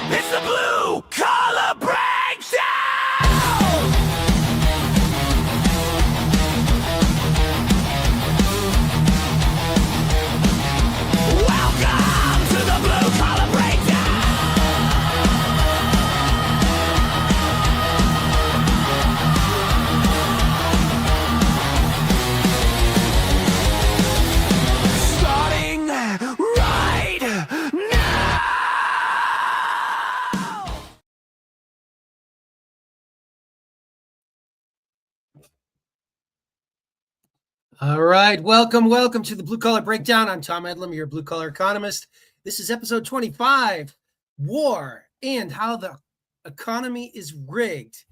It's the Blue Collar Breakdown! Welcome to the Blue Collar Breakdown! Starting right now! All right, welcome to the Blue Collar Breakdown. I'm Tom Eddlem, your Blue Collar Economist. This is episode 25, War and How the Economy is Rigged.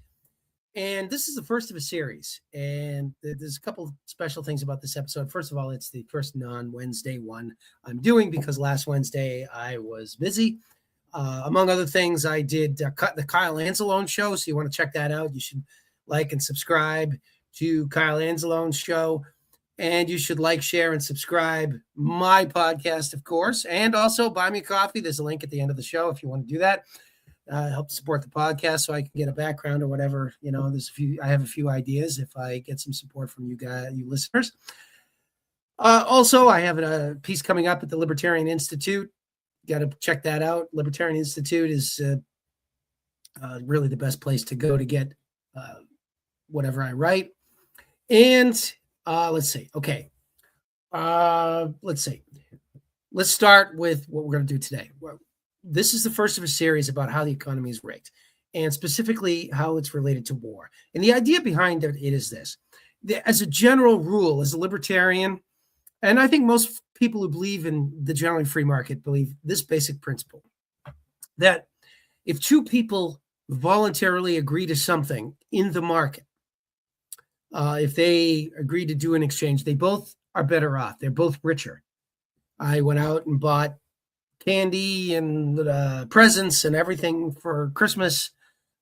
And this is the first of a series. And there's a couple special things about this episode. First of all, it's the first non-Wednesday one I'm doing because last Wednesday I was busy. Among other things, I did cut the Kyle Anzalone show. So you want to check that out. You should like and subscribe to Kyle Anzalone's show. And you should like, share, and subscribe my podcast, of course. And also buy me a coffee. There's a link at the end of the show if you want to do that. Help support the podcast so I can get a background or whatever. You know, I have a few ideas if I get some support from you guys, you listeners. Also, I have a piece coming up at the Libertarian Institute. Got to check that out. Libertarian Institute is really the best place to go to get whatever I write. And let's see. Okay. Let's see. Let's start with what we're going to do today. Well, this is the first of a series about how the economy is rigged and specifically how it's related to war. And the idea behind it is this. As a general rule, as a libertarian, and I think most people who believe in the generally free market believe this basic principle, that if two people voluntarily agree to something in the market, if they agree to do an exchange, they both are better off. They're both richer. I went out and bought candy and presents and everything for Christmas.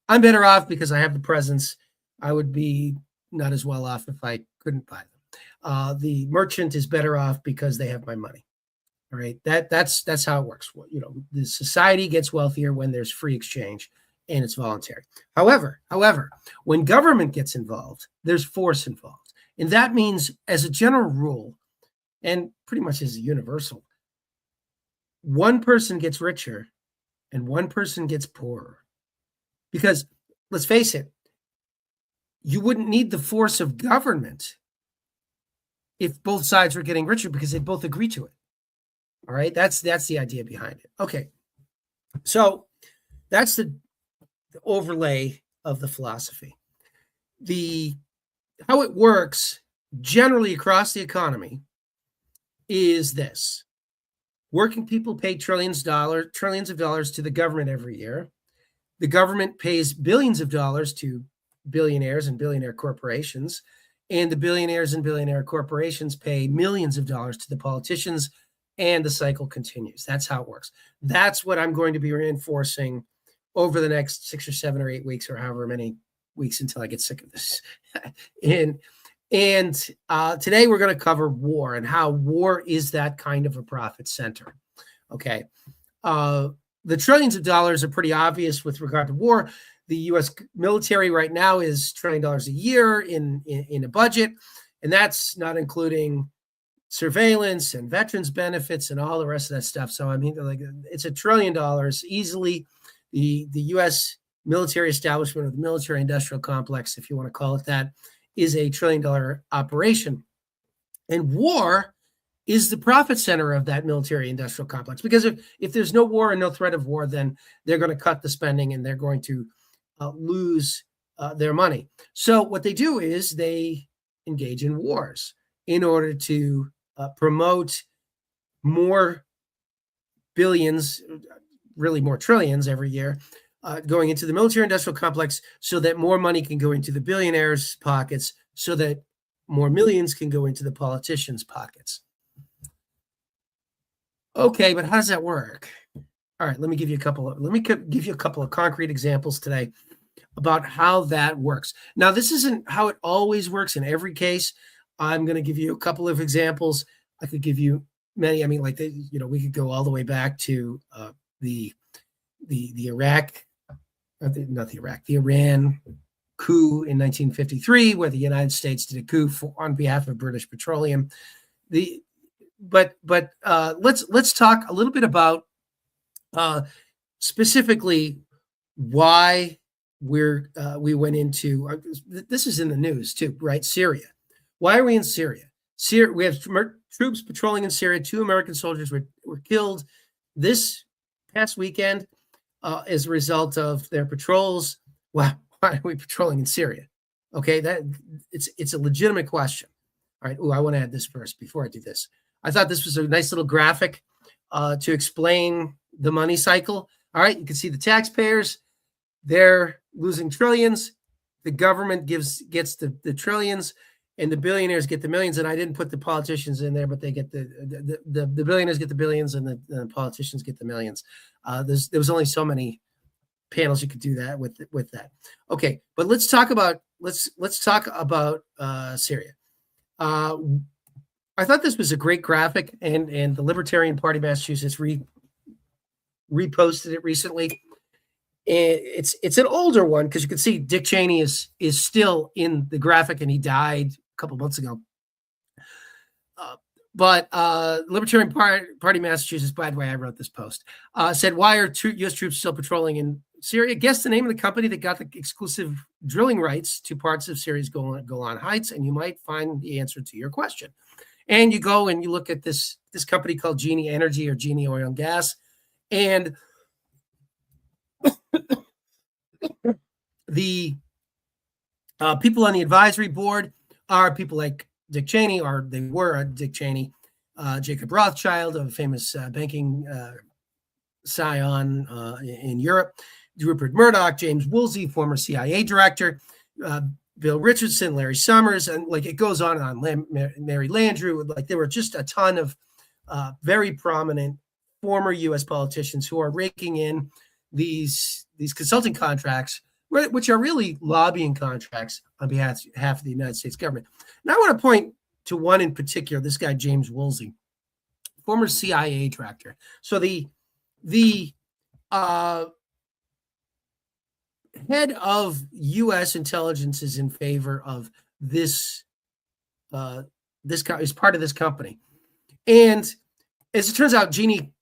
I'm better off because I have the presents. I would be not as well off if I couldn't buy them. The merchant is better off because they have my money. All right, that's how it works. You know, the society gets wealthier when there's free exchange and it's voluntary. However, when government gets involved, there's force involved. And that means, as a general rule, and pretty much as a universal, one person gets richer and one person gets poorer. Because let's face it, you wouldn't need the force of government if both sides were getting richer because they both agree to it. All right, that's the idea behind it. Okay, so that's the overlay of the philosophy. How it works generally across the economy is this. Working people pay trillions of dollars to the government every year. The government pays billions of dollars to billionaires and billionaire corporations, and the billionaires and billionaire corporations pay millions of dollars to the politicians, and the cycle continues. That's how it works. That's what I'm going to be reinforcing over the next 6 or 7 or 8 weeks, or however many weeks until I get sick of this. and today we're going to cover war and how war is that kind of a profit center. Okay. The trillions of dollars are pretty obvious with regard to war. The U.S. military right now is $1 trillion a year in a budget, and that's not including surveillance and veterans benefits and all the rest of that stuff. So, I mean, like, it's $1 trillion easily. The U.S. military establishment, or the military industrial complex, if you want to call it that, is $1 trillion operation. And war is the profit center of that military industrial complex. Because if there's no war and no threat of war, then they're going to cut the spending and they're going to lose their money. So what they do is they engage in wars in order to promote more billions, really more trillions every year, going into the military industrial complex so that more money can go into the billionaires' pockets, so that more millions can go into the politicians' pockets. Okay, but how does that work? All right, let me give you a couple of concrete examples today about how that works. Now, this isn't how it always works in every case. I'm going to give you a couple of examples. I could give you many. I mean, like, we could go all the way back to the Iraq, the Iran coup in 1953, where the United States did a coup on behalf of British Petroleum. Let's talk a little bit about specifically why we went into this is in the news too, right? Syria. Why are we in Syria? We have troops patrolling in Syria. 2 American soldiers were killed this past weekend as a result of their patrols. Why are we patrolling in Syria? Okay, that it's a legitimate question. All right. I want to add this first before I do this. I thought this was a nice little graphic to explain the money cycle. All right, you can see the taxpayers, they're losing trillions. The government gets the trillions, and the billionaires get the millions. And I didn't put the politicians in there, but they get the billionaires get the billions, and the politicians get the millions. There was only so many panels you could do that with that. Okay, but let's talk about Syria. I thought this was a great graphic, and the Libertarian Party of Massachusetts reposted it recently. It's an older one because you can see Dick Cheney is still in the graphic, and he died a couple months ago. But Libertarian Party of Massachusetts, by the way, I wrote this post, said, why are U.S. troops still patrolling in Syria? Guess the name of the company that got the exclusive drilling rights to parts of Syria's Golan Heights, and you might find the answer to your question. And you go and you look at this company called Genie Energy or Genie Oil and Gas, and the people on the advisory board are people like Dick Cheney, or they were Dick Cheney, Jacob Rothschild, a famous banking scion in Europe, Rupert Murdoch, James Woolsey, former CIA director, Bill Richardson, Larry Summers, and like it goes on and on. Mary Landrieu, like there were just a ton of very prominent former U.S. politicians who are raking in these consulting contracts, which are really lobbying contracts on behalf of the United States government. Now I want to point to one in particular, this guy, James Woolsey, former CIA director. So the head of U.S. intelligence is in favor of this is part of this company. And as it turns out, Genie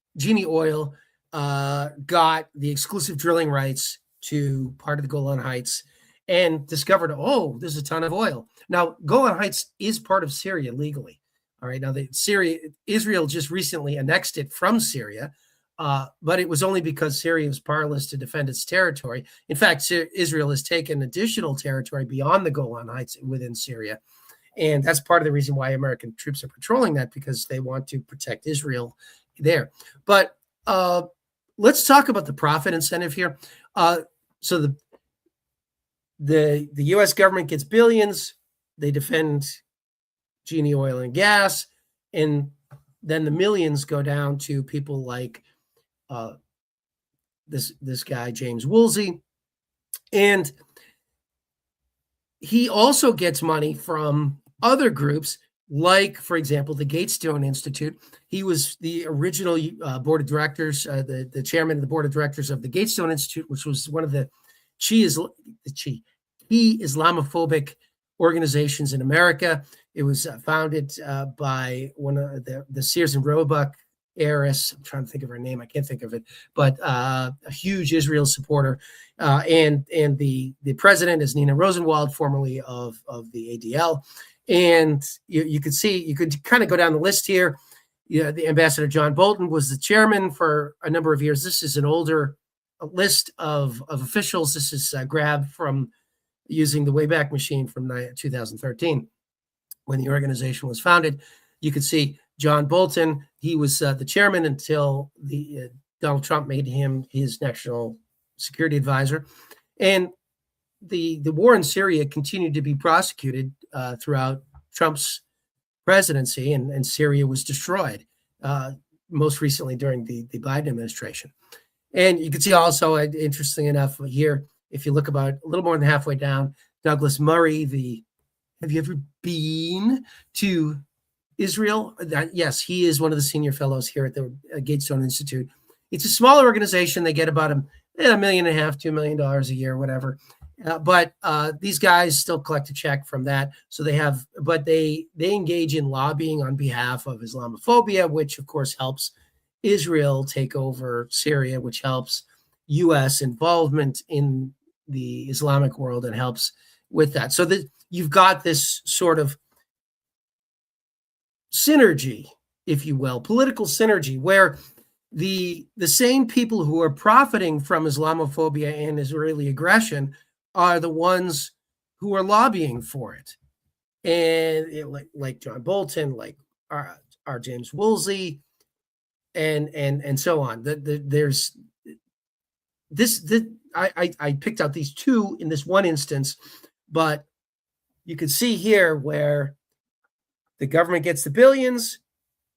Oil got the exclusive drilling rights to part of the Golan Heights and discovered, there's a ton of oil. Now, Golan Heights is part of Syria legally. All right. Now, Israel just recently annexed it from Syria, but it was only because Syria was powerless to defend its territory. In fact, Israel has taken additional territory beyond the Golan Heights within Syria. And that's part of the reason why American troops are patrolling that, because they want to protect Israel there. But let's talk about the profit incentive here. So the U.S. government gets billions. They defend Genie Oil and Gas, and then the millions go down to people like this guy, James Woolsey. And he also gets money from other groups, like, for example, the Gatestone Institute. He was the original board of directors, the chairman of the board of directors of the Gatestone Institute, which was one of the key Islamophobic organizations in America. It was founded by one of the Sears and Roebuck heiress. I'm trying to think of her name. I can't think of it, but a huge Israel supporter. And the president is Nina Rosenwald, formerly of the ADL. And you could kind of go down the list here. The Ambassador John Bolton was the chairman for a number of years. This is an older list of officials. This is grabbed from using the Wayback Machine from 2013 when the organization was founded. You could see John Bolton. He was the chairman until Donald Trump made him his national security advisor. And the war in Syria continued to be prosecuted throughout Trump's presidency, and Syria was destroyed, most recently during the Biden administration. And you can see also, interesting enough here, if you look about a little more than halfway down, Douglas Murray, the Have you ever been to Israel? Yes, he is one of the senior fellows here at the Gatestone Institute. It's a smaller organization. They get about $1.5 million, $2 million a year, whatever. But these guys still collect a check from that. So they engage in lobbying on behalf of Islamophobia, which of course helps Israel take over Syria, which helps U.S. involvement in the Islamic world and helps with that. So that you've got this sort of synergy, if you will, political synergy, where the same people who are profiting from Islamophobia and Israeli aggression are the ones who are lobbying for it. And like John Bolton, like our James Woolsey, and so on. There's this I picked out these two in this one instance, but you can see here where the government gets the billions,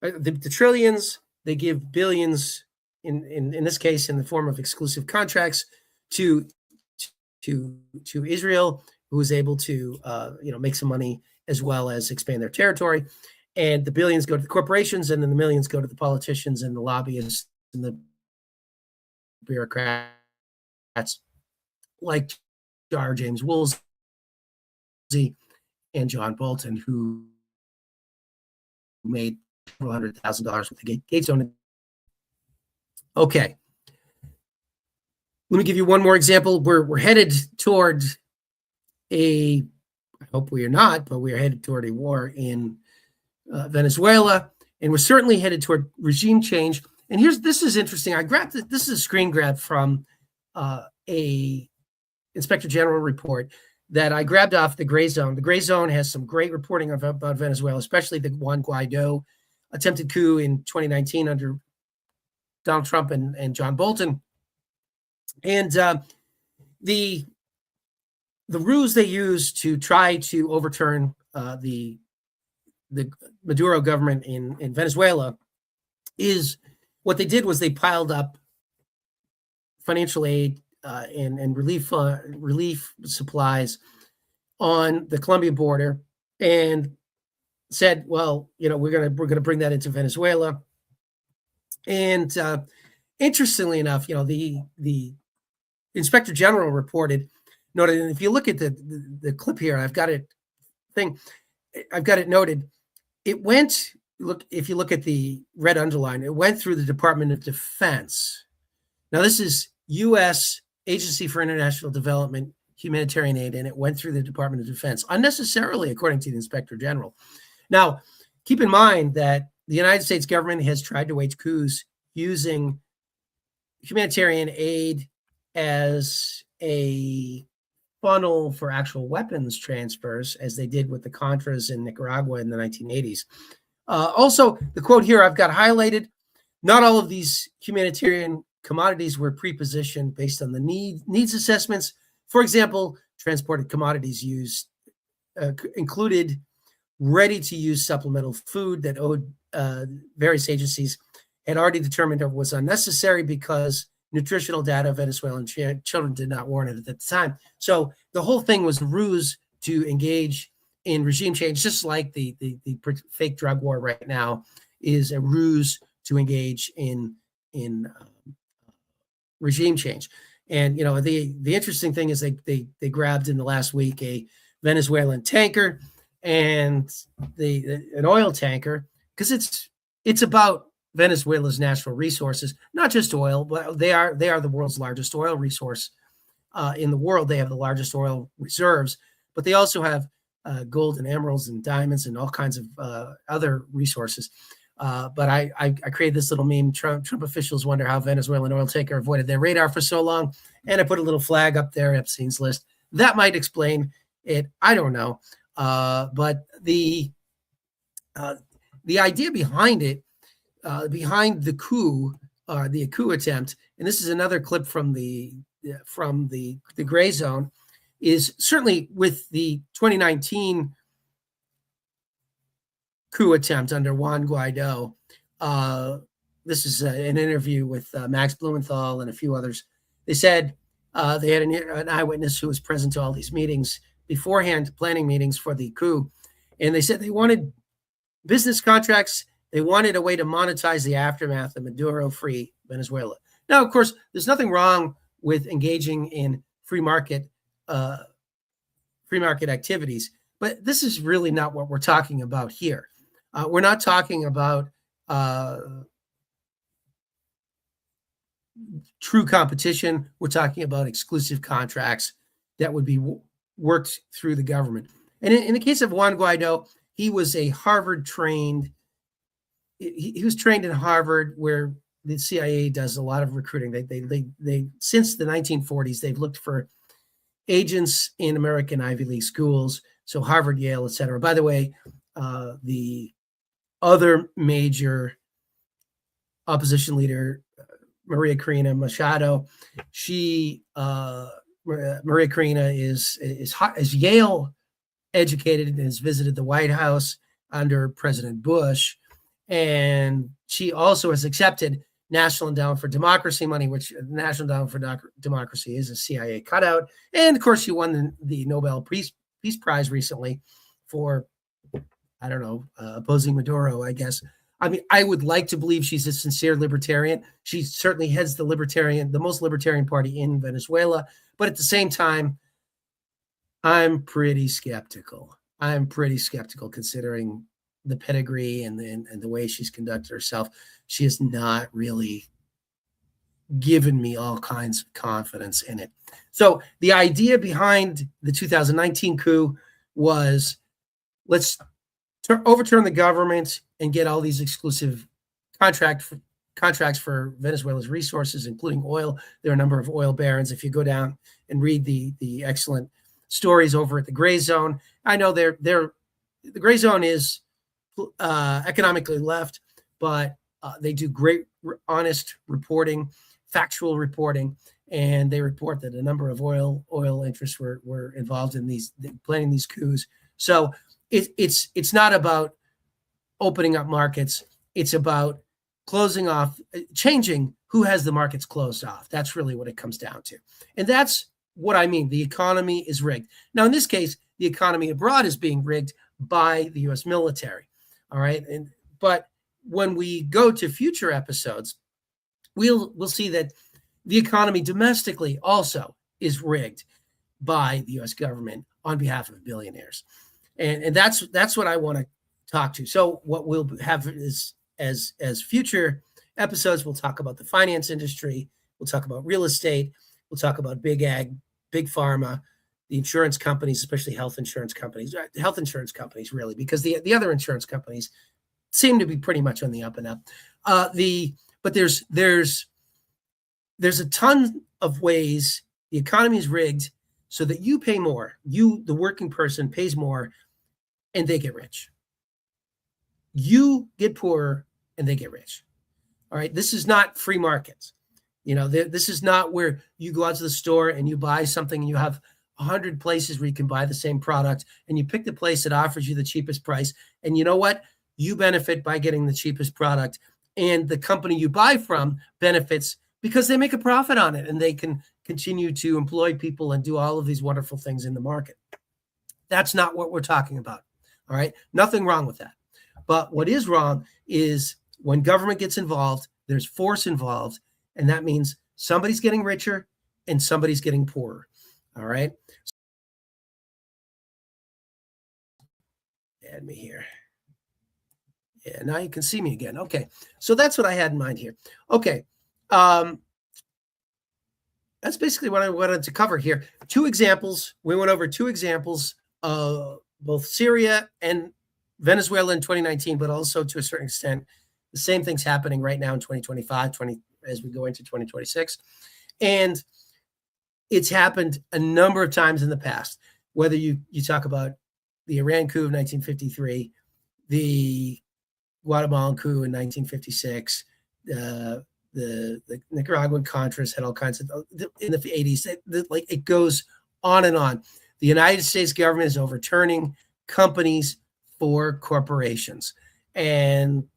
the trillions. They give billions in this case in the form of exclusive contracts to Israel, who is able to make some money as well as expand their territory. And the billions go to the corporations, and then the millions go to the politicians and the lobbyists and the bureaucrats like our James Woolsey and John Bolton, who made several $100,000 with the Gatestone. Okay. Let me give you one more example. We're headed toward I hope we are not, but we are headed toward a war in Venezuela, and we're certainly headed toward regime change. And this is interesting. I grabbed it. This is a screen grab from a Inspector General report that I grabbed off the Gray Zone. The Gray Zone has some great reporting about Venezuela, especially the Juan Guaido attempted coup in 2019 under Donald Trump and John Bolton. And the ruse they used to try to overturn the Maduro government in Venezuela is what they did was they piled up financial aid and relief supplies on the Colombian border and said, well, we're gonna bring that into Venezuela. And interestingly enough, the Inspector General noted, and if you look at the clip here, I've got it noted. If you look at the red underline, it went through the Department of Defense. Now, this is U.S. Agency for International Development, humanitarian aid, and it went through the Department of Defense unnecessarily, according to the Inspector General. Now, keep in mind that the United States government has tried to wage coups using humanitarian aid as a funnel for actual weapons transfers, as they did with the Contras in Nicaragua in the 1980s. Also, the quote here I've got highlighted: not all of these humanitarian commodities were pre-positioned based on the needs assessments. For example, transported commodities used included ready-to-use supplemental food that various agencies had already determined it was unnecessary because nutritional data of Venezuelan children did not warrant it at the time. So the whole thing was a ruse to engage in regime change, just like the fake drug war right now is a ruse to engage in regime change. And the interesting thing is they grabbed in the last week a Venezuelan tanker and an oil tanker, because it's about Venezuela's natural resources, not just oil, but they are the world's largest oil resource in the world. They have the largest oil reserves, but they also have gold and emeralds and diamonds and all kinds of other resources. But I created this little meme. Trump officials wonder how Venezuelan oil tanker avoided their radar for so long, and I put a little flag up there, Epstein's list. That might explain it. I don't know, but the idea behind it. Behind the coup attempt, and this is another clip from the Gray Zone, is certainly with the 2019 coup attempt under Juan Guaido. This is an interview with Max Blumenthal and a few others. They said they had an eyewitness who was present to all these meetings, beforehand planning meetings for the coup, and they said they wanted business contracts. They wanted a way to monetize the aftermath of Maduro-free Venezuela. Now, of course, there's nothing wrong with engaging in free market activities, but this is really not what we're talking about here. We're not talking about true competition. We're talking about exclusive contracts that would be worked through the government. And in the case of Juan Guaido, he was a Harvard-trained. He was trained in Harvard, where the CIA does a lot of recruiting. They since the 1940s, they've looked for agents in American Ivy League schools, so Harvard, Yale, et cetera. By the way, the other major opposition leader, Maria Corina Machado, Maria Corina is Yale educated and has visited the White House under President Bush, and she also has accepted National Endowment for Democracy money, which National Endowment for Democracy is a CIA cutout. And of course, she won the Nobel Peace Prize recently for, I don't know, opposing Maduro, I guess. I mean, I would like to believe she's a sincere libertarian. She certainly heads the most libertarian party in Venezuela. But at the same time, I'm pretty skeptical. Considering the pedigree and the way she's conducted herself. She has not really given me all kinds of confidence in it. So the idea behind the 2019 coup was, let's overturn the government and get all these exclusive contracts for Venezuela's resources, including oil. There are a number of oil barons. If you go down and read the excellent stories over at the Gray Zone, I know the Gray Zone is economically left, but they do great, honest reporting, factual reporting, and they report that a number of oil interests were involved in planning these coups. So it's not about opening up markets. It's about closing off, changing who has the markets closed off. That's really what it comes down to. And that's what I mean. The economy is rigged. Now, in this case, the economy abroad is being rigged by the U.S. military. All right. But when we go to future episodes, we'll see that the economy domestically also is rigged by the U.S. government on behalf of billionaires. And that's what I want to talk to. So what we'll have is, as future episodes, we'll talk about the finance industry. We'll talk about real estate. We'll talk about big ag, big pharma, the insurance companies, especially health insurance companies, really, because the other insurance companies seem to be pretty much on the up and up. But there's a ton of ways the economy is rigged so that you pay more. You, the working person, pays more, and they get rich. You get poorer, and they get rich. All right. This is not free markets. This is not where you go out to the store and you buy something and you have 100 places where you can buy the same product, and you pick the place that offers you the cheapest price. And you know what? You benefit by getting the cheapest product, and the company you buy from benefits because they make a profit on it and they can continue to employ people and do all of these wonderful things in the market. That's not what we're talking about. All right. Nothing wrong with that. But what is wrong is when government gets involved, there's force involved, and that means somebody's getting richer and somebody's getting poorer. All right. Add me here. Yeah, now you can see me again. Okay. So that's what I had in mind here. Okay. That's basically what I wanted to cover here. Two examples. We went over two examples of both Syria and Venezuela in 2019, but also to a certain extent, the same thing's happening right now in 2025, as we go into 2026. And it's happened a number of times in the past, whether you talk about the Iran coup of 1953, the Guatemalan coup in 1956, the Nicaraguan Contras had all kinds of, in the 80s, it goes on and on. The United States government is overturning companies for corporations. And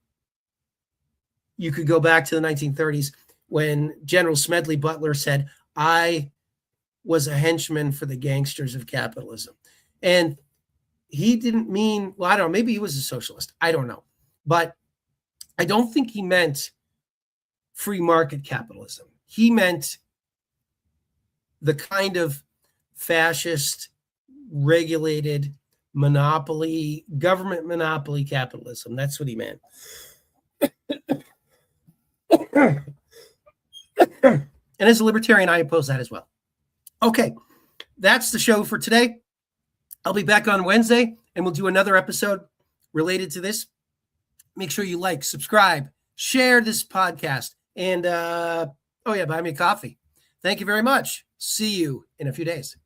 you could go back to the 1930s when General Smedley Butler said, I was a henchman for the gangsters of capitalism. And he didn't mean, well, I don't know, maybe he was a socialist. I don't know. But I don't think he meant free market capitalism. He meant the kind of fascist, regulated monopoly, government monopoly capitalism. That's what he meant. And as a libertarian, I oppose that as well. Okay, that's the show for today. I'll be back on Wednesday, and we'll do another episode related to this. Make sure you like, subscribe, share this podcast, and buy me a coffee. Thank you very much. See you in a few days.